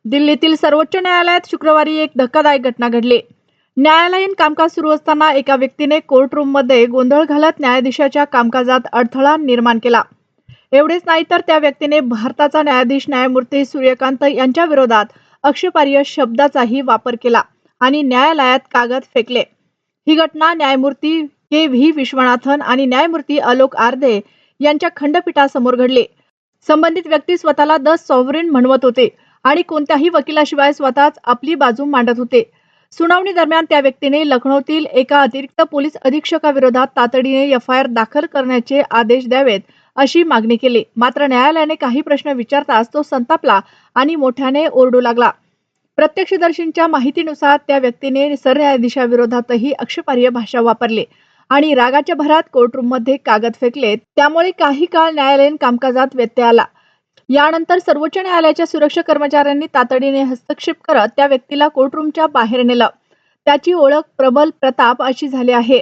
दिल्लीतील सर्वोच्च न्यायालयात शुक्रवारी एक धक्कादायक घटना घडली। न्यायालयीन कामकाज सुरू असताना एका व्यक्तीने कोर्टरूममध्ये गोंधळ घालत न्यायाधीशाच्या कामकाजात अडथळा निर्माण केला। एवढेच नाही तर त्या व्यक्तीने भारताचा न्यायाधीश न्यायमूर्ती सूर्यकांत यांच्या विरोधात आक्षेपार्ह शब्दाचाही वापर केला आणि न्यायालयात कागद फेकले। ही घटना न्यायमूर्ती के.व्ही. विश्वनाथन आणि न्यायमूर्ती आलोक आर्दे यांच्या खंडपीठासमोर घडली। संबंधित व्यक्ती स्वतःला द सॉव्हरीन म्हणवत होते आणि कोणत्याही वकिलाशिवाय स्वतःच आपली बाजू मांडत होते। सुनावणी दरम्यान त्या व्यक्तीने लखनौतील एका अतिरिक्त पोलीस अधीक्षकाविरोधात तातडीने एफ.आय.आर. दाखल करण्याचे आदेश द्यावेत अशी मागणी केली। मात्र न्यायालयाने काही प्रश्न विचारताच तो संतापला आणि मोठ्याने ओरडू लागला। प्रत्यक्षदर्शींच्या माहितीनुसार त्या व्यक्तीने सरन्यायाधीशाविरोधातही आक्षेपार्ह भाषा वापरली आणि रागाच्या भरात कोर्टरूममध्ये कागद फेकले। त्यामुळे काही काळ न्यायालयीन कामकाजात व्यत्यय आला। यानंतर सर्वोच्च न्यायालयाच्या सुरक्षा कर्मचाऱ्यांनी तातडीने हस्तक्षेप करत त्या व्यक्तीला कोर्टरूमच्या बाहेर नेलं। त्याची ओळख प्रबल प्रताप अशी झाली आहे।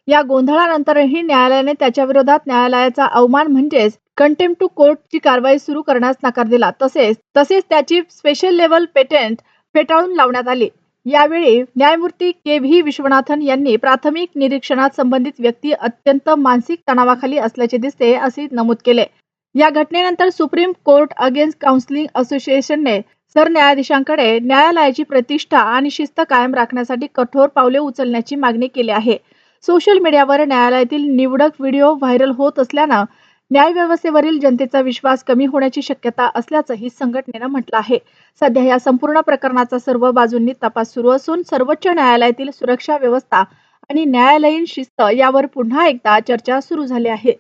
या गोंधळानंतरही न्यायालयाने त्याच्या विरोधात न्यायालयाचा अवमान म्हणजेच कंटेम्प्ट टू कोर्टची कारवाई सुरू करण्यास नकार दिला। तसेच त्याची स्पेशल लेव्हल पेटंट फेटाळून लावण्यात आली। यावेळी न्यायमूर्ती के.व्ही. विश्वनाथन यांनी प्राथमिक निरीक्षणात संबंधित व्यक्ती अत्यंत मानसिक तणावाखाली असल्याचे दिसते असे नमूद केले। या घटनेनंतर सुप्रीम कोर्ट अगेन्स्ट काउन्सिलिंग असोसिएशनने सरन्यायाधीशांकडे न्यायालयाची प्रतिष्ठा आणि शिस्त कायम राखण्यासाठी कठोर पावले उचलण्याची मागणी केली आहे। सोशल मीडियावर न्यायालयातील निवडक व्हिडिओ व्हायरल होत असल्यानं न्यायव्यवस्थेवरील जनतेचा विश्वास कमी होण्याची शक्यता असल्याचंही संघटनेनं म्हटलं आहे। सध्या या संपूर्ण प्रकरणाचा सर्व बाजूंनी तपास सुरू असून सर्वोच्च न्यायालयातील सुरक्षा व्यवस्था आणि न्यायालयीन शिस्त यावर पुन्हा एकदा चर्चा सुरू झाली आहे।